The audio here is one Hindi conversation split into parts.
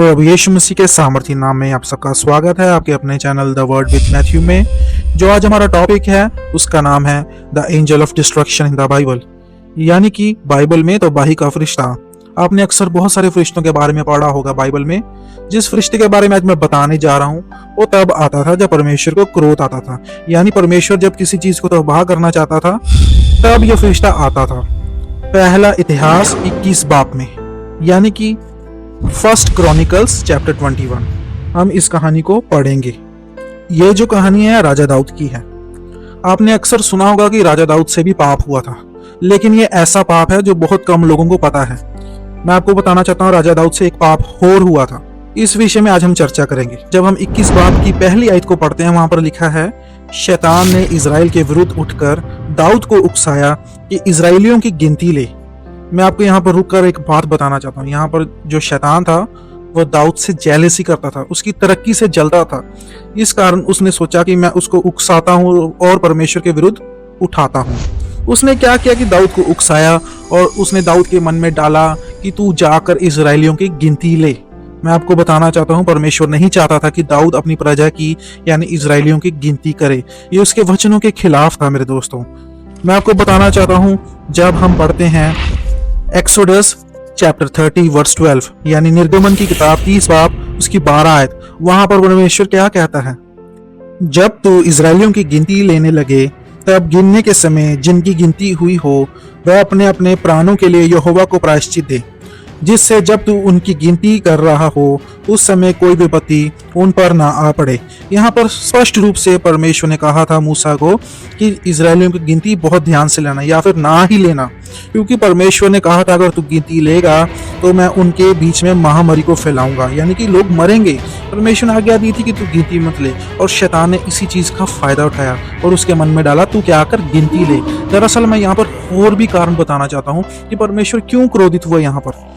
प्रभु यीशु मसीह के सामर्थी नाम में आप सबका स्वागत है आपके अपने channel the word with Matthew में। जो आज हमारा टॉपिक है उसका नाम है the angel of destruction in the Bible, यानी कि बाइबल में तबाही का फरिश्ता। आपने अक्सर बहुत सारे फरिश्तों के बारे में पढ़ा होगा बाइबल में। जिस फरिश्ते के बारे में आज मैं बताने जा रहा हूँ वो तब आता था जब परमेश्वर को क्रोध आता था, यानी परमेश्वर जब किसी चीज को तबाह करना चाहता था तब यह फरिश्ता आता था। पहला इतिहास 21 बाब में, यानी कि फर्स्ट क्रॉनिकल्स चैप्टर 21 हम इस कहानी को पढ़ेंगे। ये जो कहानी है राजा दाऊद की है। आपने अक्सर सुना होगा कि राजा दाऊद से भी पाप हुआ था, लेकिन ये ऐसा पाप है जो बहुत कम लोगों को पता है। मैं आपको बताना चाहता हूँ राजा दाऊद से एक पाप और हुआ था। इस विषय में आज हम चर्चा करेंगे। जब हम 21 बाब की पहली आयत को पढ़ते हैं, वहां पर लिखा है, शैतान ने इजराइल के विरुद्ध उठकर दाऊद को उकसाया कि इजराइलियों की गिनती ले। मैं आपको यहाँ पर रुककर एक बात बताना चाहता हूँ। यहाँ पर जो शैतान था वह दाऊद से जेलसी करता था, उसकी तरक्की से जलता था। इस कारण उसने सोचा कि मैं उसको उकसाता हूँ और परमेश्वर के विरुद्ध उठाता हूँ। उसने क्या किया कि दाऊद को उकसाया और उसने दाऊद के मन में डाला कि तू जाकर इजराइलियों की गिनती ले। मैं आपको बताना चाहता हूँ परमेश्वर नहीं चाहता था कि दाऊद अपनी प्रजा की यानी इजराइलियों की गिनती करे। ये उसके वचनों के खिलाफ था मेरे दोस्तों। मैं आपको बताना चाहता हूँ जब हम पढ़ते हैं एक्सोडस चैप्टर 30 वर्स 12, यानी निर्गमन की किताब 30 बाब उसकी 12 आयत, वहां पर परमेश्वर क्या कहता है, जब तू इजराइलियों की गिनती लेने लगे तब गिनने के समय जिनकी गिनती हुई हो वह अपने अपने प्राणों के लिए यहोवा को प्रायश्चित दे, जिससे जब तू उनकी गिनती कर रहा हो उस समय कोई विपत्ति उन पर ना आ पड़े। यहाँ पर स्पष्ट रूप से परमेश्वर ने कहा था मूसा को कि इजराइलियों की गिनती बहुत ध्यान से लेना या फिर ना ही लेना, क्योंकि परमेश्वर ने कहा था अगर तू गिनती लेगा तो मैं उनके बीच में महामारी को फैलाऊंगा, यानी कि लोग मरेंगे। परमेश्वर ने आज्ञा दी थी कि तू गिनती मत ले, और शैतान ने इसी चीज का फायदा उठाया और उसके मन में डाला तू क्या कर गिनती ले। दरअसल मैं यहाँ पर और भी कारण बताना चाहता हूँ कि परमेश्वर क्यों क्रोधित हुआ। यहाँ पर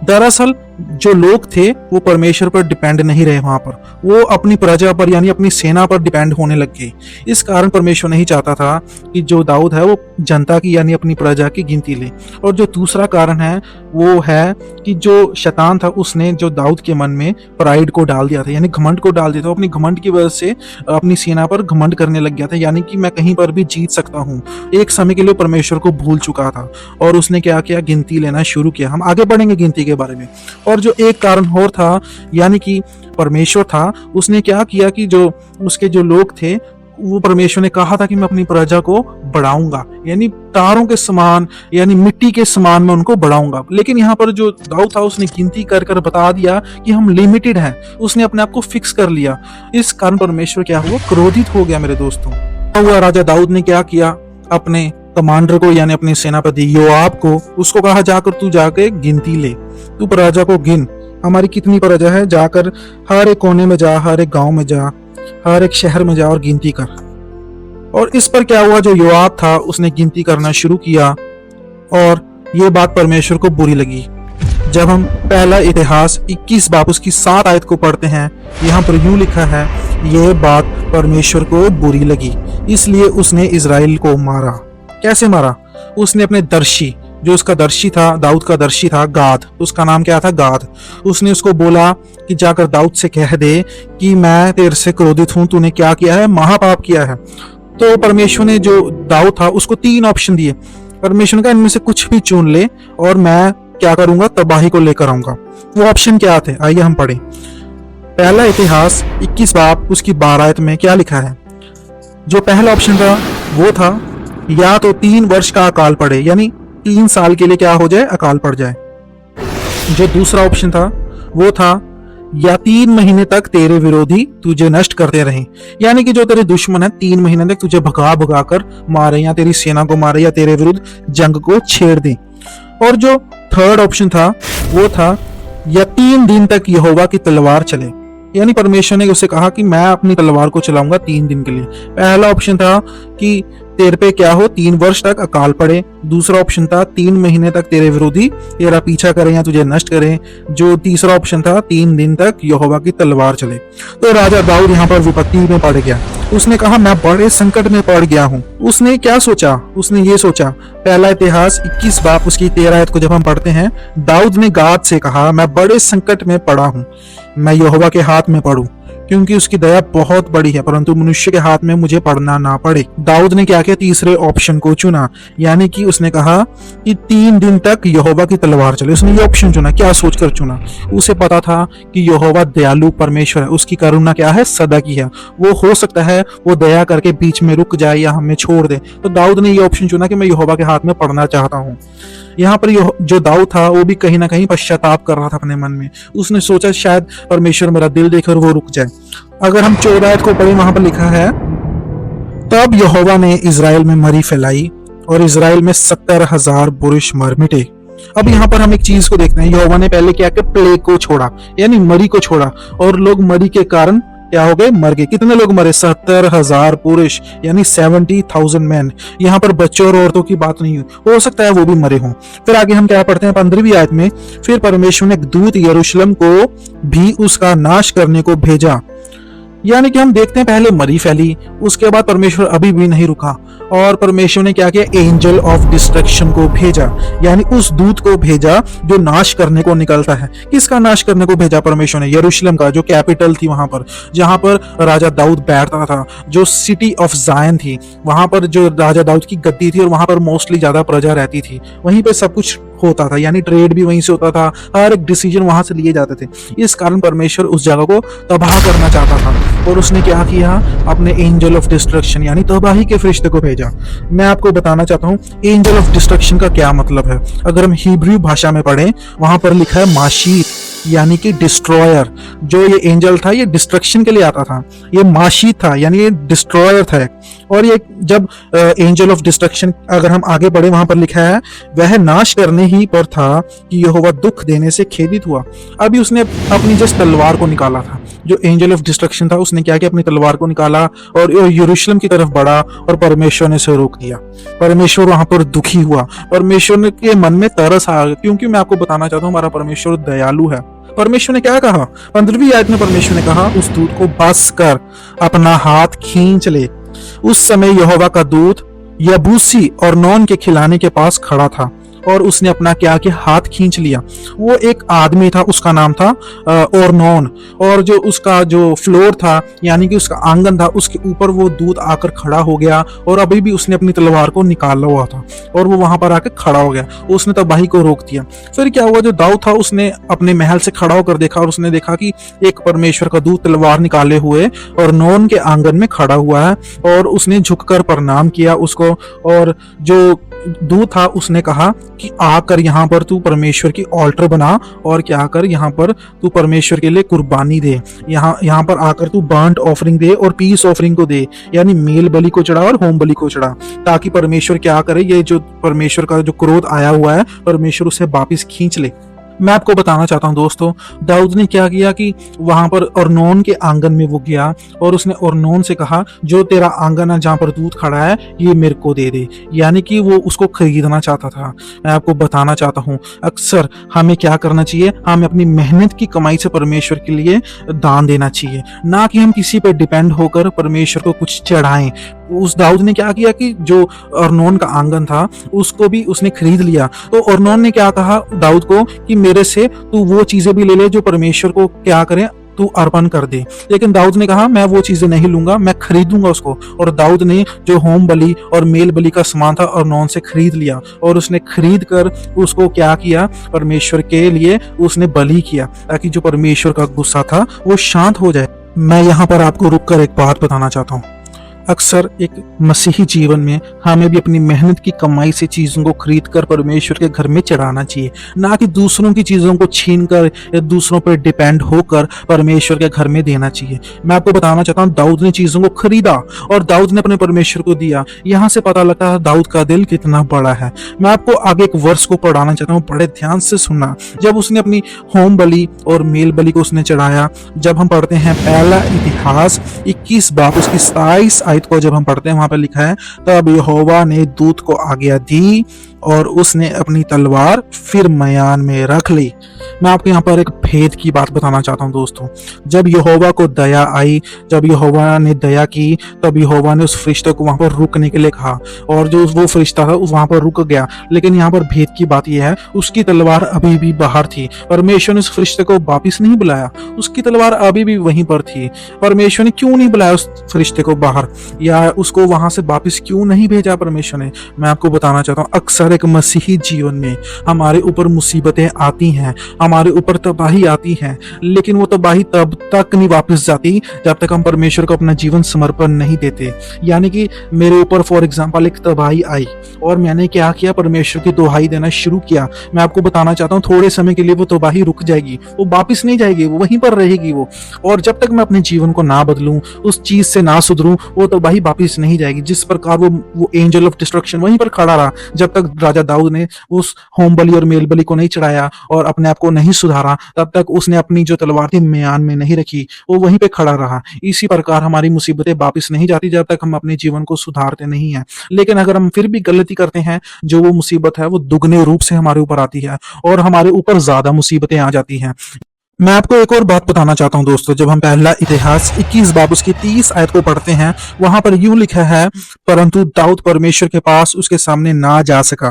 दरअसल जो लोग थे वो परमेश्वर पर डिपेंड नहीं रहे, वहां पर वो अपनी प्रजा पर यानी अपनी सेना पर डिपेंड होने लग गए। इस कारण परमेश्वर नहीं चाहता था कि जो दाऊद है वो जनता की यानी अपनी प्रजा की गिनती ले। और जो दूसरा कारण है वो है कि जो शैतान था उसने जो दाऊद के मन में प्राइड को डाल दिया था, यानी घमंड को डाल दिया था। अपनी घमंड की वजह से अपनी सेना पर घमंड करने लग गया था, यानी कि मैं कहीं पर भी जीत सकता हूँ। एक समय के लिए परमेश्वर को भूल चुका था और उसने क्या किया, गिनती लेना शुरू किया। हम आगे बढ़ेंगे गिनती के बारे में। और जो एक कारण और था, यानी कि परमेश्वर था, उसने क्या किया कि जो उसके जो लोग थे वो परमेश्वर ने कहा था कि मैं अपनी प्रजा को बढ़ाऊंगा, यानी तारों के समान यानी मिट्टी के समान मैं उनको बढ़ाऊंगा। लेकिन यहाँ पर जो दाऊद था उसने गिनती कर कर बता दिया कि हम लिमिटेड हैं। उसने अपने आप को फिक्स कर लिया। इस कारण परमेश्वर क्या हुआ, क्रोधित हो गया मेरे दोस्तों। हुआ राजा दाऊद ने क्या किया, अपने कमांडर को यानी अपने सेनापति योआब को उसको कहा जाकर तू जाके गिनती ले, तू प्रजा को गिन, हमारी कितनी प्रजा है, जाकर हर एक कोने में जा, हर एक गांव में जा, हर एक शहर में जा और गिनती कर। और इस पर क्या हुआ, जो योआब था उसने गिनती करना शुरू किया और ये बात परमेश्वर को बुरी लगी। जब हम पहला इतिहास 21 बाब उसकी 7 आयत को पढ़ते हैं, यहाँ पर यूं लिखा है, यह बात परमेश्वर को बुरी लगी इसलिए उसने इजराइल को मारा। कैसे मारा, उसने अपने दर्शी, जो उसका दर्शी था, दाऊद का दर्शी था गाद, उसका नाम क्या था, गाद। उसने उसको बोला कि जाकर दाऊद से कह दे कि मैं तेरे से क्रोधित हूं, तूने क्या किया है, महापाप किया है। तो परमेश्वर ने जो दाऊद था उसको 3 ऑप्शन दिए। परमेश्वर ने कहा इनमें से कुछ भी चुन ले और मैं क्या करूंगा, तबाही को लेकर आऊंगा। वो ऑप्शन क्या थे, आइए हम पढ़ें। पहला इतिहास 21 बाब उसकी 12 आयत में क्या लिखा है। जो पहला ऑप्शन था वो था या तो 3 वर्ष का अकाल पड़े, यानी 3 साल के लिए क्या हो जाए, अकाल पड़ जाए। जो दूसरा ऑप्शन था वो था या 3 महीने तक तेरे विरोधी तुझे नष्ट करते रहें, यानी कि जो तेरे दुश्मन है 3 महीने तक तुझे भगा भगा कर मारे या तेरी सेना को मारे या तेरे विरुद्ध जंग को छेड़ दे। और जो थर्ड ऑप्शन था वो था या 3 दिन तक यहोवा की तलवार चले, यानी परमेश्वर ने उसे कहा कि मैं अपनी तलवार को चलाऊंगा 3 दिन के लिए। पहला ऑप्शन था कि तेरे पे क्या हो, 3 वर्ष तक अकाल पड़े। दूसरा ऑप्शन था 3 महीने तक तेरे विरोधी तेरा पीछा करें या तुझे नष्ट करें। जो तीसरा ऑप्शन था 3 दिन तक यहोवा की तलवार चले। तो राजा दाऊद यहाँ पर विपत्ति में पड़ गया। उसने कहा मैं बड़े संकट में पड़ गया हूँ। उसने क्या सोचा, उसने ये सोचा, पहला इतिहास 21 बाब उसकी 13 आयत को जब हम पढ़ते हैं, दाऊद ने गाद से कहा मैं बड़े संकट में पड़ा हूँ, मैं यहोवा के हाथ में पड़ूं, क्योंकि उसकी दया बहुत बड़ी है, परंतु मनुष्य के हाथ में मुझे पड़ना ना पड़े। दाऊद ने क्या किया, तीसरे ऑप्शन को चुना, यानी कि उसने कहा कि 3 दिन तक यहोवा की तलवार चले। उसने ये ऑप्शन चुना। क्या सोचकर चुना? उसे पता था कि यहोवा दयालु परमेश्वर है, उसकी करुणा क्या है, सदा की है। वो हो सकता है वो दया करके बीच में रुक जाए या हमें छोड़ दे। तो दाऊद ने ये ऑप्शन चुना कि मैं यहोवा के हाथ में पड़ना चाहता हूँ। यहाँ पर जो दाऊद था वो भी कहीं ना कहीं पश्चाताप कर रहा था अपने मन में। उसने सोचा शायद परमेश्वर मेरा दिल देखकर वो रुक जाए। अगर हम 14 आयत को पढ़े, वहां पर लिखा है, तब यहोवा ने इजराइल में मरी फैलाई और इजराइल में 70,000 पुरुष मर मिटे। अब यहाँ पर हम एक चीज को देखते हैं, यहोवा ने पहले क्या किया, प्लेग को छोड़ा, यानी मरी को छोड़ा, और लोग मरी के कारण क्या हो गए, मर गए। कितने लोग मरे? 70,000 पुरुष, यानी 70,000 मैन। यहाँ पर बच्चों और औरतों की बात नहीं हो सकता है वो भी मरे हों। फिर आगे हम क्या पढ़ते हैं 15वीं आयत में, फिर परमेश्वर ने एक दूत यरूशलेम को भी उसका नाश करने को भेजा। यानी कि हम देखते हैं पहले मरी फैली, उसके बाद परमेश्वर अभी भी नहीं रुका और परमेश्वर ने क्या किया, एंजल ऑफ डिस्ट्रक्शन को भेजा, यानी उस दूत को भेजा जो नाश करने को निकलता है। किसका नाश करने को भेजा परमेश्वर ने? यरूशलेम का, जो कैपिटल थी वहां पर, जहां पर राजा दाऊद बैठता था, जो सिटी ऑफ जायन थी, वहां पर जो राजा दाऊद की गद्दी थी और वहां पर मोस्टली ज्यादा प्रजा रहती थी। वहीं पे सब कुछ होता था, यानी ट्रेड भी वहीं से होता था, हर एक डिसीजन वहां से लिए जाते थे। इस कारण परमेश्वर उस जगह को तबाह करना चाहता था और उसने क्या किया, अपने एंजल ऑफ डिस्ट्रक्शन यानी तबाही के फरिश्ते को भेजा। मैं आपको बताना चाहता हूँ एंजल ऑफ डिस्ट्रक्शन का क्या मतलब है। अगर हम हिब्रू भाषा में पढ़ें, वहां पर लिखा है माशीत, यानी कि डिस्ट्रॉयर। जो ये एंजल था ये डिस्ट्रक्शन के लिए आता था, ये माशीत था, यानी ये डिस्ट्रॉयर था। और ये जब एंजल ऑफ डिस्ट्रक्शन अगर हम आगे बढ़े, वहां पर लिखा है, वह नाश करने ही पर था कि यहोवा दुख देने से खेदित हुआ। अभी उसने अपनी जिस तलवार को निकाला था, जो एंजल ऑफ डिस्ट्रक्शन था, उसने क्या किया, अपनी तलवार को निकाला और यरूशलेम की तरफ बढ़ा और परमेश्वर ने उसे रोक दिया। परमेश्वर वहां पर दुखी हुआ, परमेश्वर के मन में तरस आ गया, क्योंकि मैं आपको बताना चाहता हूँ हमारा परमेश्वर दयालु है। परमेश्वर ने क्या कहा, 15वीं आयत में परमेश्वर ने कहा, उस दूत को बस कर अपना हाथ खींच ले। उस समय यहोवा का दूत यबूसी और नौन के खिलाने के पास खड़ा था और उसने अपना क्या किया, हाथ खींच लिया। वो एक आदमी था, उसका नाम था ओरनोन, और जो उसका जो फ्लोर था यानी कि उसका आंगन था, उसके ऊपर वो दूत आकर खड़ा हो गया और अभी भी उसने अपनी तलवार को निकाला हुआ था और वो वहां पर आकर खड़ा हो गया। उसने तबाही को रोक दिया। फिर क्या हुआ, जो दाऊद था उसने अपने महल से खड़ा होकर देखा और उसने देखा कि एक परमेश्वर का दूत तलवार निकाले हुए और नौन के आंगन में खड़ा हुआ है और उसने झुककर प्रणाम किया उसको। और जो दूत था उसने कहा कि आकर यहाँ पर तू परमेश्वर की ऑल्टर बना और क्या कर, यहाँ पर तू परमेश्वर के लिए कुर्बानी दे, यहाँ पर आकर तू बर्न्ट ऑफरिंग दे और पीस ऑफरिंग को दे, यानी मेल बलि को चढ़ा और होम बलि को चढ़ा, ताकि परमेश्वर क्या करे, ये जो परमेश्वर का जो क्रोध आया हुआ है परमेश्वर उसे वापिस खींच ले। मैं आपको बताना चाहता हूं दोस्तों, दाऊद ने क्या किया कि वहां पर अर्नोन के आंगन में वो गया और उसने अर्नोन से कहा, जो तेरा आंगन है जहां पर दूध खड़ा है ये मेरे को दे दे, यानी कि वो उसको खरीदना चाहता था। मैं आपको बताना चाहता हूं, अक्सर हमें क्या करना चाहिए, हमें अपनी मेहनत की कमाई से परमेश्वर के लिए दान देना चाहिए, ना कि हम किसी पर डिपेंड होकर परमेश्वर को कुछ चढ़ाएं। उस दाऊद ने क्या किया कि जो अर्नोन का आंगन था उसको भी उसने खरीद लिया। तो अर्नोन ने क्या कहा दाऊद को कि मेरे से तू वो चीजें भी ले ले जो परमेश्वर को क्या करें, तू अर्पण कर दे। लेकिन दाऊद ने कहा मैं वो चीजें नहीं लूंगा, मैं खरीदूंगा उसको। और दाऊद ने जो होम बलि और मेल बलि का सामान था अर्नोन से खरीद लिया और उसने खरीद कर उसको क्या किया, परमेश्वर के लिए उसने बलि किया, ताकि जो परमेश्वर का गुस्सा था वो शांत हो जाए। मैं यहाँ पर आपको रुककर एक बात बताना चाहता हूँ, अक्सर एक मसीही जीवन में हमें भी अपनी मेहनत की कमाई से चीज़ों को खरीद कर परमेश्वर के घर में चढ़ाना चाहिए, ना कि दूसरों की चीज़ों को छीन कर या दूसरों पर डिपेंड होकर परमेश्वर के घर में देना चाहिए। मैं आपको बताना चाहता हूँ, दाऊद ने चीज़ों को खरीदा और दाऊद ने अपने परमेश्वर को दिया। यहाँ से पता लगता है दाऊद का दिल कितना बड़ा है। मैं आपको आगे एक वर्ष को पढ़ाना चाहता हूँ, बड़े ध्यान से सुनना। जब उसने अपनी होम बलि और मेल बलि को उसने चढ़ाया, जब हम पढ़ते हैं पहला इतिहास 21 बाब उसकी 27 आयत को जब हम पढ़ते हैं वहां पर लिखा है, तब यहोवा ने दूत को आज्ञा दी और उसने अपनी तलवार फिर मयान में रख ली। मैं आपको यहाँ पर एक भेद की बात बताना चाहता हूँ दोस्तों। जब यहोवा को दया आई, जब यहोवा ने दया की, तब यहोवा ने उस फरिश्ते को वहां पर रुकने के लिए कहा और जो वो फरिश्ता था वहां पर रुक गया। लेकिन यहाँ पर भेद की बात यह है, उसकी तलवार अभी भी बाहर थी। परमेश्वर ने उस फरिश्ते को वापिस नहीं बुलाया, उसकी तलवार अभी भी वहीं पर थी। परमेश्वर ने क्यों नहीं बुलाया उस फरिश्ते को बाहर, या उसको वहां से वापिस क्यों नहीं भेजा परमेश्वर ने? मैं आपको बताना चाहता हूँ, अक्सर एक मसीही जीवन में हमारे ऊपर मुसीबतें आती हैं, हमारे ऊपर तबाही आती है, लेकिन वो तबाही तब तक नहीं वापस जाती जब तक हम परमेश्वर को अपना जीवन समर्पण नहीं देते। यानी कि मेरे ऊपर फॉर एग्जांपल एक तबाही आई और मैंने क्या किया, परमेश्वर की दुहाई देना शुरू किया। मैं आपको बताना चाहता हूँ, थोड़े समय के लिए वो तबाही रुक जाएगी, वो वापस नहीं जाएगी, वो वहीं पर रहेगी वो। और जब तक मैं अपने जीवन को ना बदलूं, उस चीज से ना सुधरूं, वो तबाही वापस नहीं जाएगी। जिस प्रकार वो एंजल ऑफ डिस्ट्रक्शन वहीं पर खड़ा रहा जब तक राजा दाऊद ने उस होम बलि और मेल बलि को नहीं चढ़ाया और अपने आप को नहीं सुधारा, तब तक उसने अपनी जो तलवार थी म्यान में नहीं रखी, वो वहीं पे खड़ा रहा। इसी प्रकार हमारी मुसीबतें वापस नहीं जाती जब तक हम अपने जीवन को सुधारते नहीं हैं। लेकिन अगर हम फिर भी गलती करते हैं, जो वो मुसीबत है वो दुगने रूप से हमारे ऊपर आती है और हमारे ऊपर ज्यादा मुसीबतें आ जाती हैं। मैं आपको एक और बात बताना चाहता हूं दोस्तों। जब हम पहला इतिहास 21 बाब उसकी 30 आयत को पढ़ते हैं, वहां पर यूं लिखा है, परंतु दाऊद परमेश्वर के पास उसके सामने ना जा सका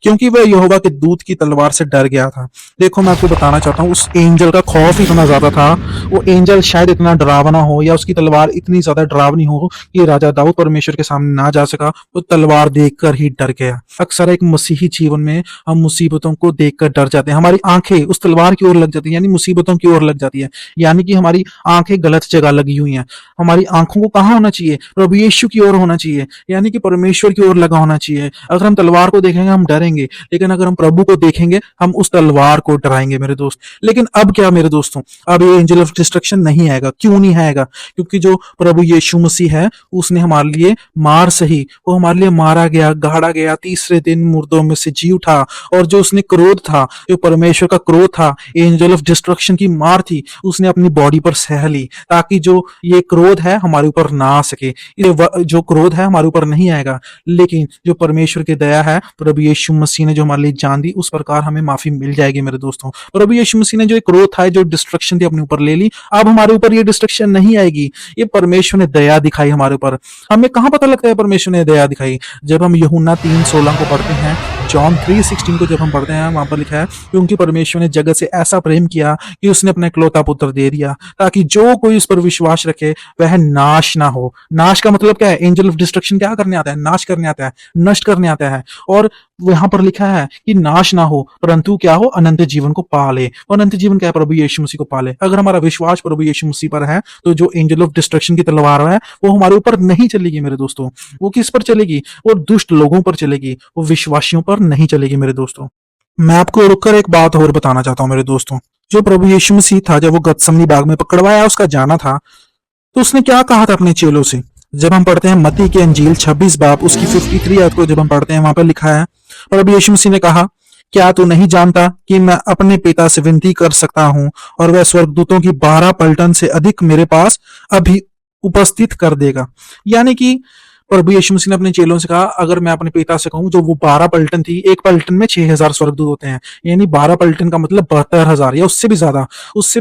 क्योंकि वह यहोवा के दूत की तलवार से डर गया था। देखो, मैं आपको बताना चाहता हूँ, उस एंजल का खौफ इतना ज्यादा था, वो एंजल शायद इतना डरावना हो या उसकी तलवार इतनी ज्यादा डरावनी हो कि राजा दाऊद परमेश्वर के सामने ना जा सका, वो तलवार देखकर ही डर गया। अक्सर एक मसीही जीवन में हम मुसीबतों को देखकर डर जाते हैं, हमारी आंखें उस तलवार की ओर लग जाती है, यानी मुसीबतों की ओर लग जाती है। यानी कि हमारी आंखें गलत जगह लगी हुई हैं। हमारी आंखों को कहां होना चाहिए? प्रभु यीशु की ओर होना चाहिए, यानी कि परमेश्वर की ओर लगा होना चाहिए। अगर हम तलवार को देखेंगे हम डरेंगे, लेकिन अगर हम प्रभु को देखेंगे हम उस तलवार को डराएंगे मेरे दोस्त। लेकिन अब क्या मेरे दोस्तों, अब ये एंजल ऑफ डिस्ट्रक्शन नहीं आएगा। क्यों नहीं आएगा? क्योंकि जो प्रभु यीशु मसीह है उसने हमारे लिए मार सही, वो हमारे लिए मारा गया, गाड़ा गया, तीसरे दिन मुर्दों में से जी उठा। और जो उसने क्रोध था, जो परमेश्वर का क्रोध था, एंजल ऑफ डिस्ट्रक्शन की मार थी, उसने अपनी बॉडी पर सह ली ताकि जो ये क्रोध है हमारे ऊपर ना आ सके। ये जो क्रोध है हमारे ऊपर नहीं आएगा, लेकिन जो परमेश्वर की दया है, प्रभु यीशु मसीह ने जो हमारे लिए जान दी, उस प्रकार हमें माफी मिल जाएगी मेरे दोस्तों। प्रभु यीशु मसीह ने जो क्रोध था, जो डिस्ट्रक्शन थी, अपने ऊपर ले ली। अब हमारे ऊपर ये डिस्ट्रक्शन नहीं आएगी। ये परमेश्वर ने दया दिखाई हमारे ऊपर। हमें कहां पता लगता है परमेश्वर ने दया दिखाई? जब हम यूहन्ना 3:16 को पढ़ते हैं, जॉन 3:16 को जब हम पढ़ते हैं, वहां पर लिखा है, क्योंकि परमेश्वर ने जगत से ऐसा प्रेम किया कि उसने अपना इकलौता पुत्र दे दिया ताकि जो कोई उस पर विश्वास रखे वह नाश ना हो। नाश का मतलब क्या है? एंजल ऑफ डिस्ट्रक्शन क्या करने आता है? नाश करने आता है, नष्ट करने आता है। और वहां पर लिखा है कि नाश ना हो परंतु क्या हो? अनंत जीवन को पाले। अनंत जीवन क्या है? प्रभु यीशु मसीह को पाले। अगर हमारा विश्वास प्रभु यीशु मसीह पर है तो जो एंजल ऑफ डिस्ट्रक्शन की तलवार है वो हमारे ऊपर नहीं चलेगी मेरे दोस्तों। वो किस पर चलेगी? वो दुष्ट लोगों पर चलेगी, वो विश्वासियों पर नहीं चलेगी मेरे दोस्तों। मैं आपको रुककर एक बात और बताना चाहता हूं मेरे दोस्तों। जो प्रभु यीशु मसीह था, जब वो गतसमनी बाग में पकड़वाया उसका जाना था, तो उसने क्या कहा था अपने चेलों से? जब हम पढ़ते हैं मत्ती की अंजील 26 बाब उसकी 53 आयत को जब हम पढ़ते हैं, वहां पर लिखा है, प्रभु यीशु मसीह ने कहा, क्या तू नहीं जानता कि मैं अपने पिता से विनती कर सकता हूं और वह स्वर्गदूतों की 12 पलटन से अधिक मेरे पास अभी उपस्थित कर देगा। यानी कि प्रभु यीशु मसीह ने अपने चेलों से कहा, अगर मैं अपने पिता से कहूं, जो वो 12 पलटन थी, एक पलटन में 6000 स्वर्गदूत होते हैं, यानी 12 पलटन का मतलब 72,000 या उससे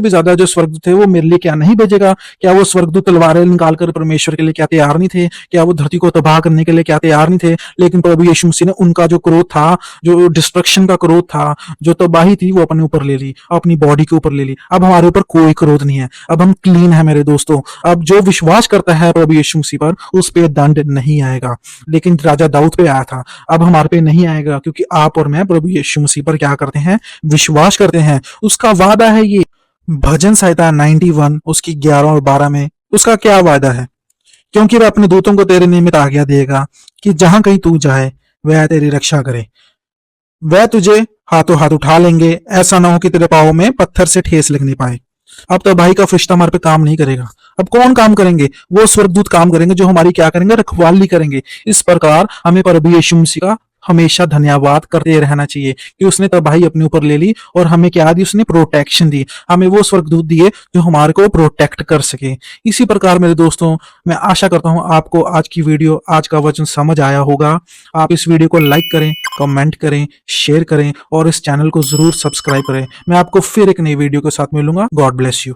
भी ज्यादा जो स्वर्गदूत थे वो मेरे लिए क्या नहीं भेजेगा? क्या वो स्वर्गदूत तलवारें निकालकर परमेश्वर के लिए क्या तैयार नहीं थे? क्या वो धरती को तबाह करने के लिए क्या तैयार नहीं थे? लेकिन प्रभु यीशु मसीह ने उनका जो क्रोध था, जो डिस्ट्रक्शन का क्रोध था, जो तबाही थी, वो अपने ऊपर ले ली, अपनी बॉडी के ऊपर ले ली। अब हमारे ऊपर कोई क्रोध नहीं है, अब हम क्लीन है मेरे दोस्तों। अब जो विश्वास करता है प्रभु यीशु मसीह पर, उस पर दंड नहीं आएगा। लेकिन राजा दाऊद पे आया था, अब हमारे पे नहीं आएगा, क्योंकि आप और मैं प्रभु यीशु मसीह पर क्या करते हैं? विश्वास करते हैं। उसका वादा है ये। भजन संहिता 91 उसकी 11 और 12 में उसका क्या वादा है? क्योंकि वह अपने दूतों को तेरे निमित्त आज्ञा देगा कि जहां कहीं तू जाए वह तेरी रक्षा करे। वह तुझे हाथों हाथ उठा लेंगे, ऐसा ना हो कि तेरे पांव में पत्थर से ठेस लगने पाए। अब तो भाई का फरिश्ता हमारे पे काम नहीं करेगा। अब कौन काम करेंगे? वो स्वर्गदूत काम करेंगे, जो हमारी क्या करेंगे? रखवाली करेंगे। इस प्रकार हमें प्रभु यीशु मसीह का हमेशा धन्यवाद करते रहना चाहिए कि उसने तबाही अपने ऊपर ले ली और हमें क्या दी, उसने प्रोटेक्शन दी, हमें वो स्वर्गदूत दिए जो हमारे को प्रोटेक्ट कर सके। इसी प्रकार मेरे दोस्तों, मैं आशा करता हूं आपको आज की वीडियो, आज का वचन समझ आया होगा। आप इस वीडियो को लाइक करें, कमेंट करें, शेयर करें और इस चैनल को जरूर सब्सक्राइब करें। मैं आपको फिर एक नई वीडियो के साथ मिलूंगा। God bless you.